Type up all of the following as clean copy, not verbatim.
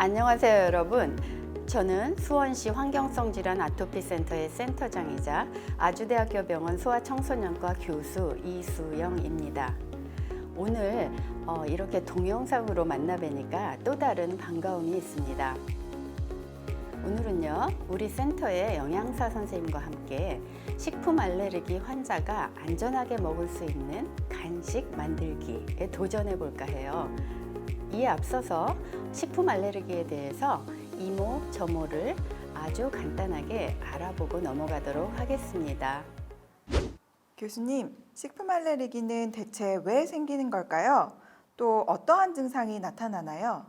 안녕하세요, 여러분. 저는 수원시 환경성질환 아토피센터의 센터장이자 아주대학교 병원 소아청소년과 교수 이수영입니다. 오늘 이렇게 동영상으로 만나 뵈니까 또 다른 반가움이 있습니다. 오늘은요, 우리 센터의 영양사 선생님과 함께 식품 알레르기 환자가 안전하게 먹을 수 있는 간식 만들기에 도전해 볼까 해요. 이에 앞서서 식품 알레르기에 대해서 이모, 저모를 아주 간단하게 알아보고 넘어가도록 하겠습니다. 교수님, 식품 알레르기는 대체 왜 생기는 걸까요? 또 어떠한 증상이 나타나나요?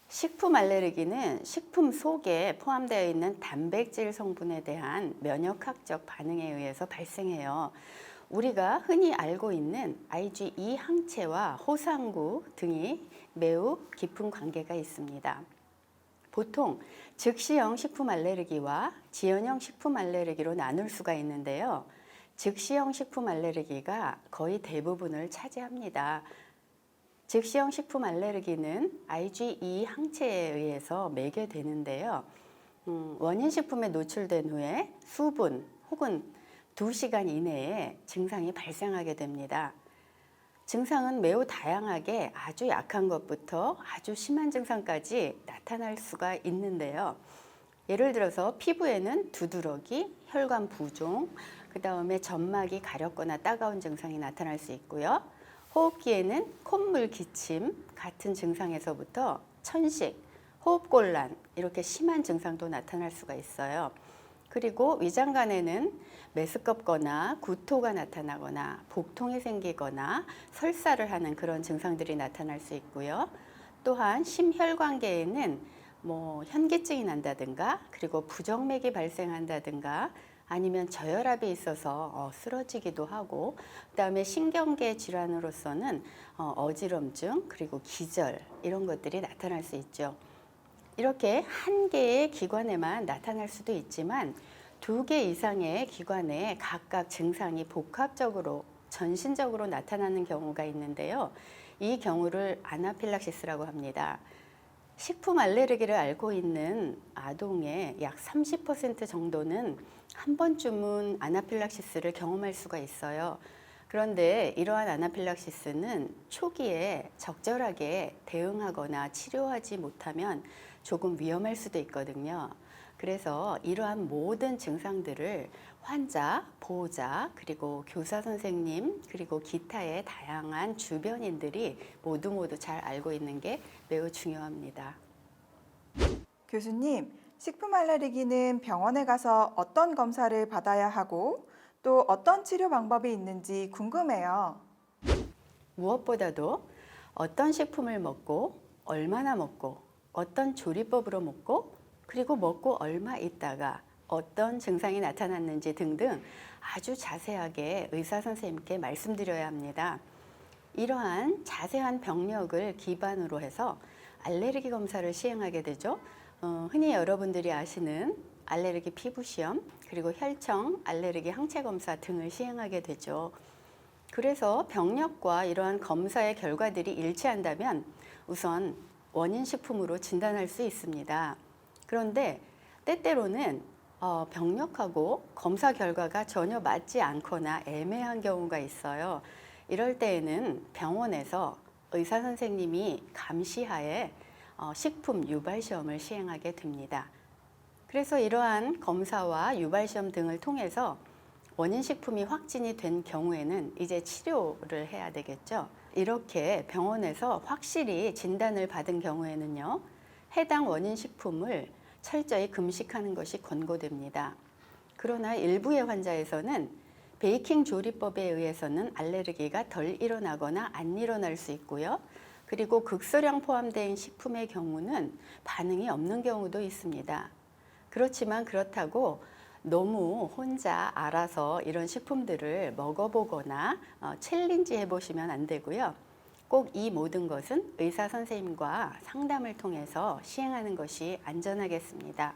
식품 알레르기는 식품 속에 포함되어 있는 단백질 성분에 대한 면역학적 반응에 의해서 발생해요. 우리가 흔히 알고 있는 IgE 항체와 호상구 등이 매우 깊은 관계가 있습니다. 보통 즉시형 식품 알레르기와 지연형 식품 알레르기로 나눌 수가 있는데요. 즉시형 식품 알레르기가 거의 대부분을 차지합니다. 즉시형 식품 알레르기는 IgE 항체에 의해서 매개되는데요. 원인 식품에 노출된 후에 수분 혹은 2시간 이내에 증상이 발생하게 됩니다. 증상은 매우 다양하게 아주 약한 것부터 아주 심한 증상까지 나타날 수가 있는데요. 예를 들어서 피부에는 두드러기, 혈관 부종, 그 다음에 점막이 가렵거나 따가운 증상이 나타날 수 있고요. 호흡기에는 콧물 기침 같은 증상에서부터 천식, 호흡곤란 이렇게 심한 증상도 나타날 수가 있어요. 그리고 위장관에는 메스껍거나 구토가 나타나거나 복통이 생기거나 설사를 하는 그런 증상들이 나타날 수 있고요. 또한 심혈관계에는 현기증이 난다든가 그리고 부정맥이 발생한다든가 아니면 저혈압이 있어서 쓰러지기도 하고 그다음에 신경계 질환으로서는 어지럼증 그리고 기절 이런 것들이 나타날 수 있죠. 이렇게 한 개의 기관에만 나타날 수도 있지만 2개 이상의 기관에 각각 증상이 복합적으로 전신적으로 나타나는 경우가 있는데요. 이 경우를 아나필락시스라고 합니다. 식품 알레르기를 앓고 있는 아동의 약 30% 정도는 한 번쯤은 아나필락시스를 경험할 수가 있어요. 그런데 이러한 아나필락시스는 초기에 적절하게 대응하거나 치료하지 못하면 조금 위험할 수도 있거든요. 그래서 이러한 모든 증상들을 환자, 보호자, 그리고 교사 선생님, 그리고 기타의 다양한 주변인들이 모두 잘 알고 있는 게 매우 중요합니다. 교수님, 식품 알레르기는 병원에 가서 어떤 검사를 받아야 하고 또 어떤 치료 방법이 있는지 궁금해요. 무엇보다도 어떤 식품을 먹고 얼마나 먹고 어떤 조리법으로 먹고 그리고 먹고 얼마 있다가 어떤 증상이 나타났는지 등등 아주 자세하게 의사 선생님께 말씀드려야 합니다. 이러한 자세한 병력을 기반으로 해서 알레르기 검사를 시행하게 되죠. 흔히 여러분들이 아시는 알레르기 피부시험 그리고 혈청 알레르기 항체 검사 등을 시행하게 되죠. 그래서 병력과 이러한 검사의 결과들이 일치한다면 우선 원인 식품으로 진단할 수 있습니다. 그런데 때때로는 병력하고 검사 결과가 전혀 맞지 않거나 애매한 경우가 있어요. 이럴 때에는 병원에서 의사 선생님이 감시하에 식품 유발 시험을 시행하게 됩니다. 그래서 이러한 검사와 유발 시험 등을 통해서 원인 식품이 확진이 된 경우에는 이제 치료를 해야 되겠죠. 이렇게 병원에서 확실히 진단을 받은 경우에는요, 해당 원인 식품을 철저히 금식하는 것이 권고됩니다. 그러나 일부의 환자에서는 베이킹 조리법에 의해서는 알레르기가 덜 일어나거나 안 일어날 수 있고요. 그리고 극소량 포함된 식품의 경우는 반응이 없는 경우도 있습니다. 그렇지만 그렇다고 너무 혼자 알아서 이런 식품들을 먹어보거나 챌린지 해보시면 안 되고요. 꼭 이 모든 것은 의사 선생님과 상담을 통해서 시행하는 것이 안전하겠습니다.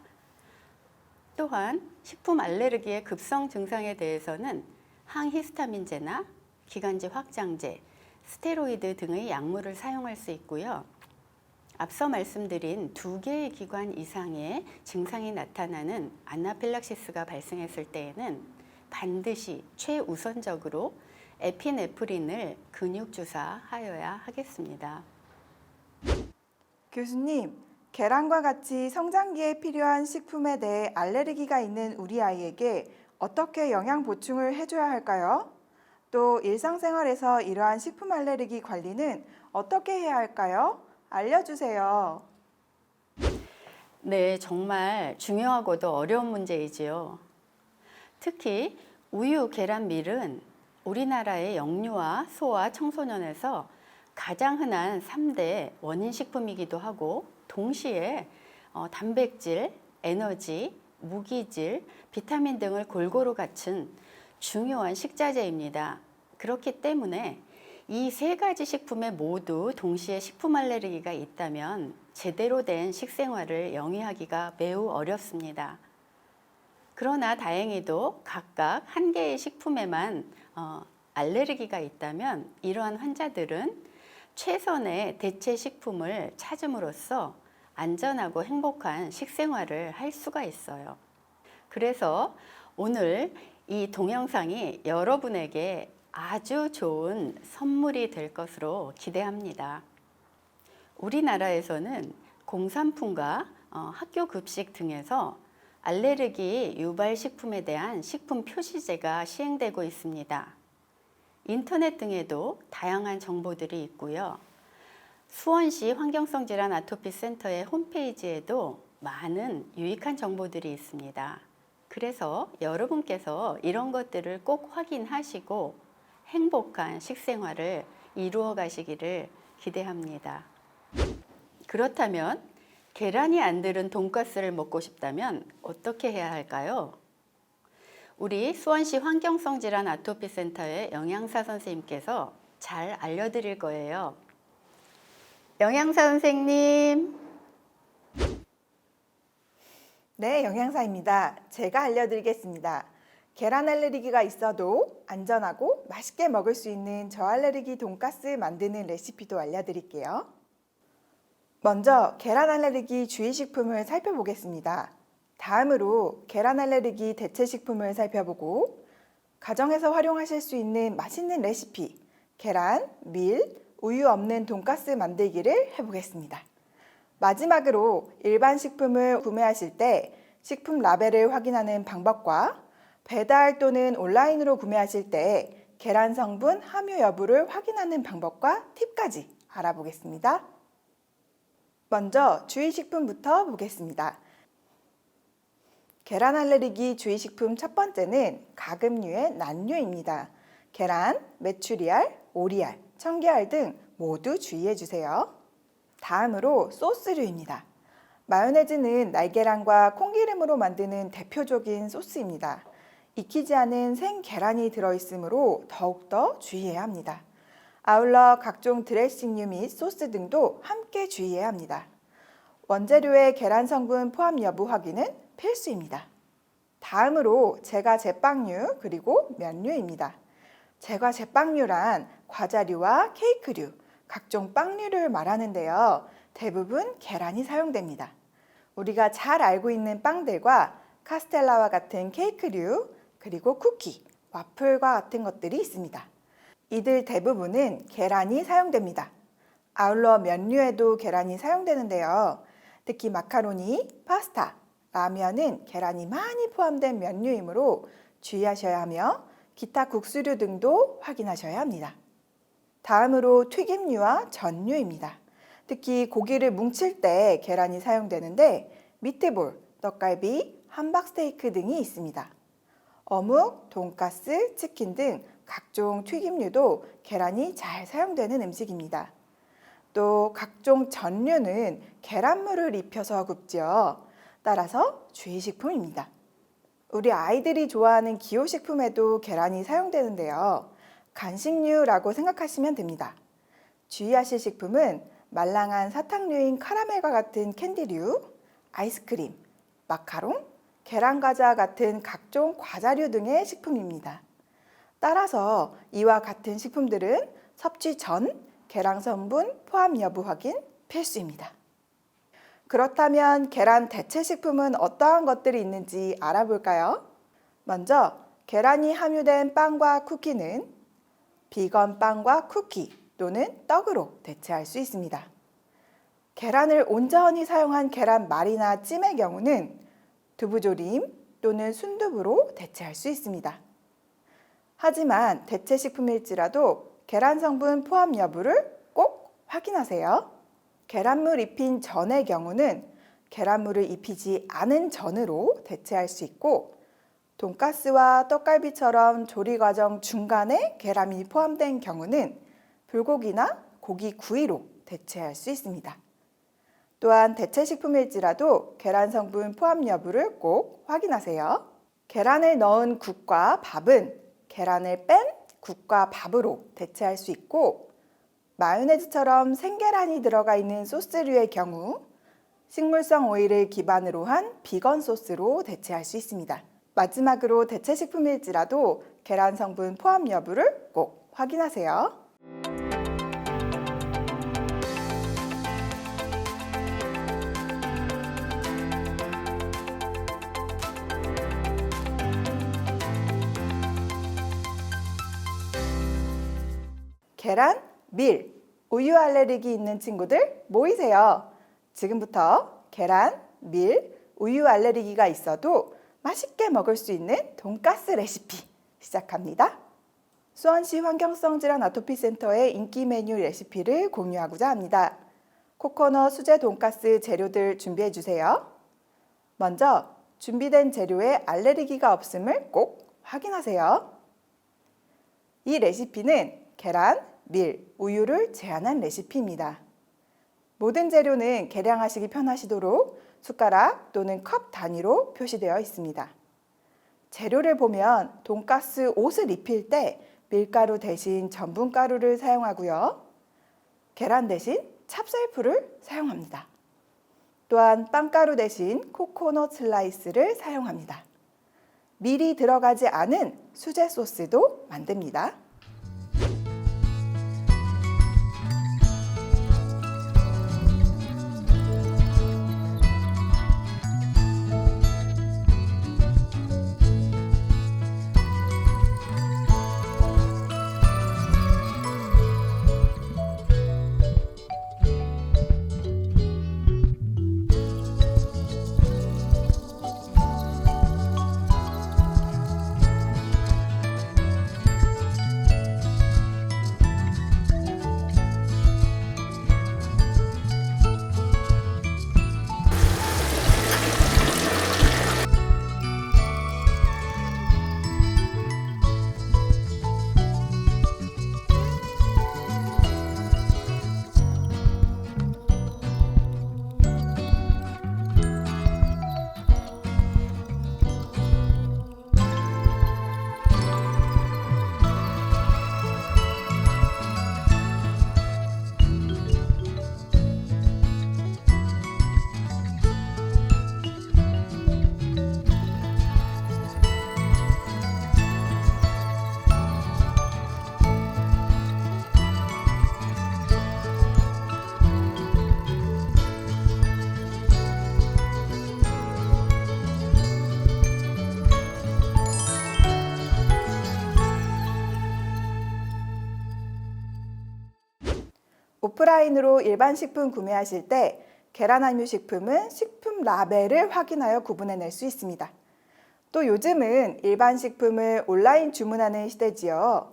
또한 식품 알레르기의 급성 증상에 대해서는 항히스타민제나 기관지 확장제, 스테로이드 등의 약물을 사용할 수 있고요. 앞서 말씀드린 2개의 기관 이상의 증상이 나타나는 아나필락시스가 발생했을 때에는 반드시 최우선적으로 에피네프린을 근육주사하여야 하겠습니다. 교수님, 계란과 같이 성장기에 필요한 식품에 대해 알레르기가 있는 우리 아이에게 어떻게 영양 보충을 해줘야 할까요? 또 일상생활에서 이러한 식품 알레르기 관리는 어떻게 해야 할까요? 알려주세요. 네, 정말 중요하고도 어려운 문제이지요. 특히 우유, 계란, 밀은 우리나라의 영유아, 소아, 청소년에서 가장 흔한 3대 원인 식품이기도 하고 동시에 단백질, 에너지, 무기질, 비타민 등을 골고루 갖춘 중요한 식자재입니다. 그렇기 때문에 이 3가지 식품에 모두 동시에 식품 알레르기가 있다면 제대로 된 식생활을 영위하기가 매우 어렵습니다. 그러나 다행히도 각각 1개의 식품에만 알레르기가 있다면 이러한 환자들은 최선의 대체 식품을 찾음으로써 안전하고 행복한 식생활을 할 수가 있어요. 그래서 오늘 이 동영상이 여러분에게 아주 좋은 선물이 될 것으로 기대합니다. 우리나라에서는 공산품과 학교 급식 등에서 알레르기 유발 식품에 대한 식품 표시제가 시행되고 있습니다. 인터넷 등에도 다양한 정보들이 있고요. 수원시 환경성질환 아토피 센터의 홈페이지에도 많은 유익한 정보들이 있습니다. 그래서 여러분께서 이런 것들을 꼭 확인하시고 행복한 식생활을 이루어 가시기를 기대합니다. 그렇다면 계란이 안 들은 돈가스를 먹고 싶다면 어떻게 해야 할까요? 우리 수원시 환경성질환 아토피 센터의 영양사 선생님께서 잘 알려드릴 거예요. 영양사 선생님. 네, 영양사입니다. 제가 알려드리겠습니다. 계란 알레르기가 있어도 안전하고 맛있게 먹을 수 있는 저알레르기 돈가스 만드는 레시피도 알려드릴게요. 먼저 계란 알레르기 주의식품을 살펴보겠습니다. 다음으로 계란 알레르기 대체식품을 살펴보고 가정에서 활용하실 수 있는 맛있는 레시피 계란, 밀, 우유 없는 돈가스 만들기를 해보겠습니다. 마지막으로 일반 식품을 구매하실 때 식품 라벨을 확인하는 방법과 배달 또는 온라인으로 구매하실 때 계란 성분 함유 여부를 확인하는 방법과 팁까지 알아보겠습니다. 먼저 주의식품부터 보겠습니다. 계란 알레르기 주의식품 첫 번째는 가금류의 난류입니다. 계란, 메추리알, 오리알, 청계알 등 모두 주의해 주세요. 다음으로 소스류입니다. 마요네즈는 날계란과 콩기름으로 만드는 대표적인 소스입니다. 익히지 않은 생 계란이 들어있으므로 더욱더 주의해야 합니다. 아울러 각종 드레싱류 및 소스 등도 함께 주의해야 합니다. 원재료의 계란 성분 포함 여부 확인은 필수입니다. 다음으로 제과 제빵류 그리고 면류입니다. 제과 제빵류란 과자류와 케이크류, 각종 빵류를 말하는데요. 대부분 계란이 사용됩니다. 우리가 잘 알고 있는 빵들과 카스텔라와 같은 케이크류, 그리고 쿠키, 와플과 같은 것들이 있습니다. 이들 대부분은 계란이 사용됩니다. 아울러 면류에도 계란이 사용되는데요. 특히 마카로니, 파스타, 라면은 계란이 많이 포함된 면류이므로 주의하셔야 하며 기타 국수류 등도 확인하셔야 합니다. 다음으로 튀김류와 전류입니다. 특히 고기를 뭉칠 때 계란이 사용되는데 미트볼, 떡갈비, 함박스테이크 등이 있습니다. 어묵, 돈가스, 치킨 등 각종 튀김류도 계란이 잘 사용되는 음식입니다. 또 각종 전류는 계란물을 입혀서 굽죠. 따라서 주의식품입니다. 우리 아이들이 좋아하는 기호식품에도 계란이 사용되는데요. 간식류라고 생각하시면 됩니다. 주의하실 식품은 말랑한 사탕류인 카라멜과 같은 캔디류, 아이스크림, 마카롱, 계란과자 같은 각종 과자류 등의 식품입니다. 따라서 이와 같은 식품들은 섭취 전 계란 성분 포함 여부 확인 필수입니다. 그렇다면 계란 대체 식품은 어떠한 것들이 있는지 알아볼까요? 먼저 계란이 함유된 빵과 쿠키는 비건 빵과 쿠키 또는 떡으로 대체할 수 있습니다. 계란을 온전히 사용한 계란말이나 찜의 경우는 두부조림 또는 순두부로 대체할 수 있습니다. 하지만 대체 식품일지라도 계란 성분 포함 여부를 꼭 확인하세요. 계란물 입힌 전의 경우는 계란물을 입히지 않은 전으로 대체할 수 있고, 돈가스와 떡갈비처럼 조리 과정 중간에 계란이 포함된 경우는 불고기나 고기 구이로 대체할 수 있습니다. 또한 대체 식품일지라도 계란 성분 포함 여부를 꼭 확인하세요. 계란을 넣은 국과 밥은 계란을 뺀 국과 밥으로 대체할 수 있고, 마요네즈처럼 생계란이 들어가 있는 소스류의 경우 식물성 오일을 기반으로 한 비건 소스로 대체할 수 있습니다. 마지막으로 대체 식품일지라도 계란 성분 포함 여부를 꼭 확인하세요. 계란, 밀, 우유 알레르기 있는 친구들 모이세요. 지금부터 계란, 밀, 우유 알레르기가 있어도 맛있게 먹을 수 있는 돈가스 레시피 시작합니다. 수원시 환경성질환 아토피센터의 인기 메뉴 레시피를 공유하고자 합니다. 코코넛 수제 돈가스 재료들 준비해 주세요. 먼저 준비된 재료에 알레르기가 없음을 꼭 확인하세요. 이 레시피는 계란, 밀, 우유를 제한한 레시피입니다. 모든 재료는 계량하시기 편하시도록 숟가락 또는 컵 단위로 표시되어 있습니다. 재료를 보면 돈가스 옷을 입힐 때 밀가루 대신 전분가루를 사용하고요. 계란 대신 찹쌀풀을 사용합니다. 또한 빵가루 대신 코코넛 슬라이스를 사용합니다. 밀이 들어가지 않은 수제 소스도 만듭니다. 오프라인으로 일반 식품 구매하실 때 계란 함유 식품은 식품 라벨을 확인하여 구분해낼 수 있습니다. 또 요즘은 일반 식품을 온라인 주문하는 시대지요.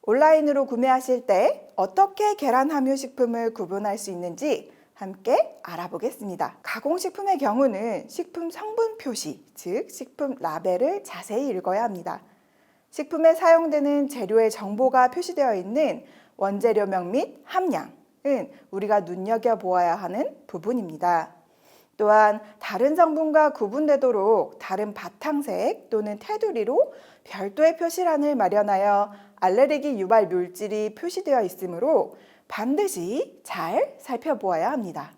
온라인으로 구매하실 때 어떻게 계란 함유 식품을 구분할 수 있는지 함께 알아보겠습니다. 가공식품의 경우는 식품 성분 표시, 즉 식품 라벨을 자세히 읽어야 합니다. 식품에 사용되는 재료의 정보가 표시되어 있는 원재료명 및 함량은 우리가 눈여겨보아야 하는 부분입니다. 또한 다른 성분과 구분되도록 다른 바탕색 또는 테두리로 별도의 표시란을 마련하여 알레르기 유발 물질이 표시되어 있으므로 반드시 잘 살펴보아야 합니다.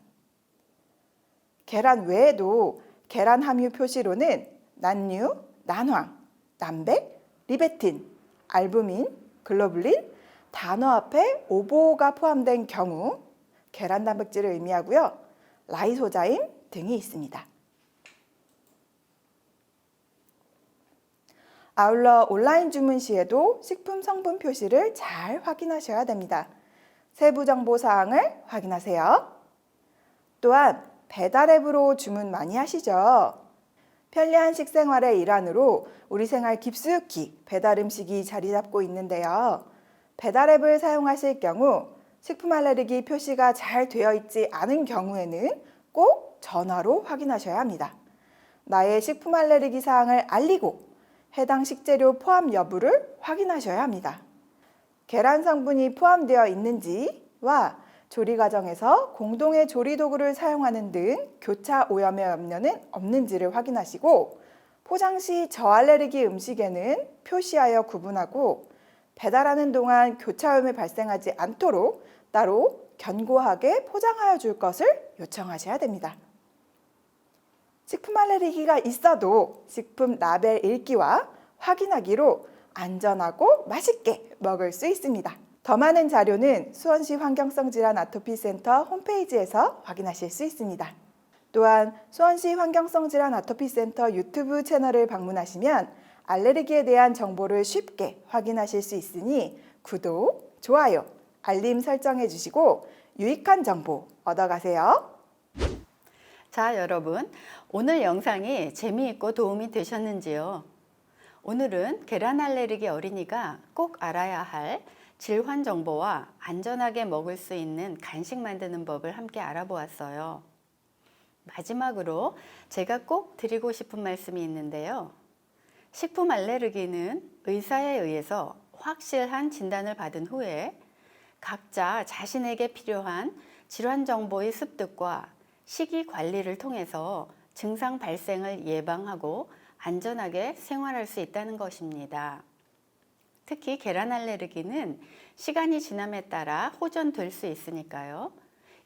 계란 외에도 계란 함유 표시로는 난류, 난황, 남백, 리베틴, 알부민, 글로불린, 단어 앞에 오보가 포함된 경우 계란 단백질을 의미하고요. 라이소자임, 등이 있습니다. 아울러 온라인 주문 시에도 식품 성분 표시를 잘 확인하셔야 됩니다. 세부 정보 사항을 확인하세요. 또한 배달 앱으로 주문 많이 하시죠? 편리한 식생활의 일환으로 우리 생활 깊숙이 배달 음식이 자리 잡고 있는데요. 배달 앱을 사용하실 경우 식품 알레르기 표시가 잘 되어 있지 않은 경우에는 꼭 전화로 확인하셔야 합니다. 나의 식품 알레르기 사항을 알리고 해당 식재료 포함 여부를 확인하셔야 합니다. 계란 성분이 포함되어 있는지와 조리 과정에서 공동의 조리 도구를 사용하는 등 교차 오염의 염려는 없는지를 확인하시고 포장 시 저알레르기 음식에는 표시하여 구분하고 배달하는 동안 교차 오염이 발생하지 않도록 따로 견고하게 포장하여 줄 것을 요청하셔야 됩니다. 식품 알레르기가 있어도 식품 라벨 읽기와 확인하기로 안전하고 맛있게 먹을 수 있습니다. 더 많은 자료는 수원시 환경성질환 아토피센터 홈페이지에서 확인하실 수 있습니다. 또한 수원시 환경성질환 아토피센터 유튜브 채널을 방문하시면 알레르기에 대한 정보를 쉽게 확인하실 수 있으니 구독, 좋아요, 알림 설정해 주시고 유익한 정보 얻어가세요. 자, 여러분, 오늘 영상이 재미있고 도움이 되셨는지요? 오늘은 계란 알레르기 어린이가 꼭 알아야 할 질환 정보와 안전하게 먹을 수 있는 간식 만드는 법을 함께 알아보았어요. 마지막으로 제가 꼭 드리고 싶은 말씀이 있는데요. 식품 알레르기는 의사에 의해서 확실한 진단을 받은 후에 각자 자신에게 필요한 질환 정보의 습득과 식이 관리를 통해서 증상 발생을 예방하고 안전하게 생활할 수 있다는 것입니다. 특히 계란 알레르기는 시간이 지남에 따라 호전될 수 있으니까요.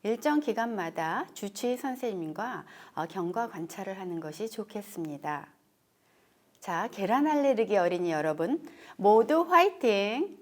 일정 기간마다 주치의 선생님과 경과 관찰을 하는 것이 좋겠습니다. 자, 계란 알레르기 어린이 여러분 모두 화이팅!